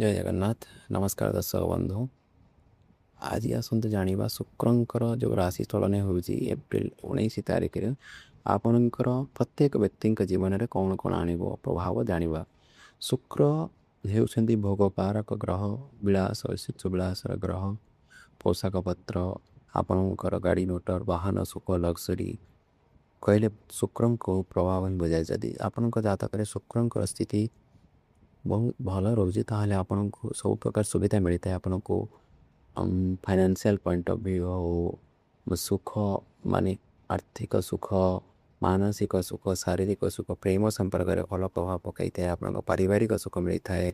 जय जगन्नाथ। नमस्कार दर्शक बंधु। आज आसतु जाना शुक्रंकर जो राशि चलन होची एप्रिल 19 तारिख रे आपणकर प्रत्येक व्यक्ति जीवन में कौन कौन आनिब प्रभाव जानिबा। शुक्र हेउछन्ति भोग कारक ग्रह, विलास शिशु विलासर ग्रह, पोशाक पत्र, आपणकर गाड़ी मोटर वाहन सुख लग्जरी कहले शुक्रं को प्रभाव बुझाए। जदि आपण जातक शुक्रंकर स्थिति बहुत भल रोचे ताहले आपन को सब प्रकार सुविधा मिलता है। आपन को फाइनेंशियल पॉइंट ऑफ व्यू हो सुख माने आर्थिक सुख, मानसिक सुख, शारीरिक सुख, प्रेम संपर्क में भल प्रभाव पकई था। आपन पारिवारिक सुख मिलता है,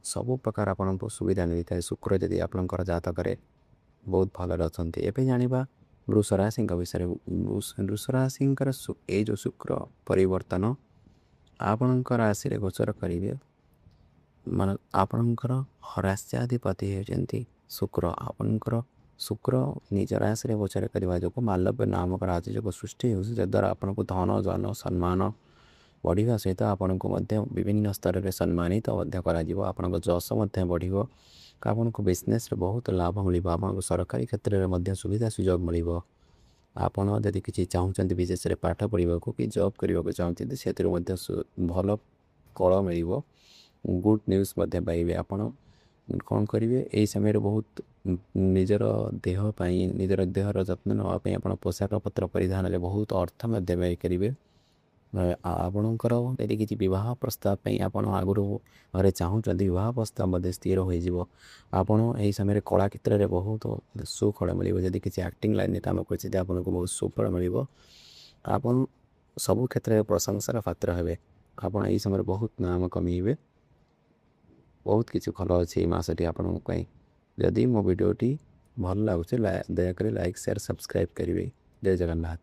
सब प्रकार आपन को सुविधा मिलता है। शुक्र यदि आपनकर जातक बहुत भल अच्छा एवं जाना वृष राशि विषय। वृष राशि ये जो शुक्र परिवर्तन आपणकर राशि गोचर करेंगे मान आपणकर राष्ट्राधिपति होती शुक्र। आपणकर शुक्र निज राशि गोचर करने जो मालव्य नामक राशि जो सृष्टि हो जद्वारा आपन को धन जन सम्मान बढ़िया सहित आपन को विभिन्न स्तर में सम्मानित आपन जश बढ़ आपन को बिजनेस बहुत लाभ मिल। आपन सरकारी क्षेत्र में सुविधा सुजोग मिल। आपड़ जदि किसी चाहते विशेष पाठ पढ़ा कि जॉब करने को चाहते से भल कल मिल गुड न्यूज पाइबे। आपड़ कौन करेंगे यही समय बहुत निजर देहपाई निजर देहर जत्न नापी आप पोशाक पत्र परिधान में बहुत अर्थ व्यय करेंगे। आपणकर यदि किसी बह प्रस्ताव आप आगुरी घरे चाहते बह प्रस्ताव स्थिर होपण समय कला क्षेत्र में बहुत सुफल मिल। जदि किसी एक्टिंग लाइन में कम कर आपको बहुत सुफल मिल। आप सबु क्षेत्र में प्रशंसार पात्र हे। आप समय बहुत नाम कमेबे। बहुत किसी भल अच्छे मसटी आपण जदि मो भिडियोटी भल लगुच दयाकोरी लाइक शेयर सब्सक्राइब करेंगे। जय जगन्नाथ।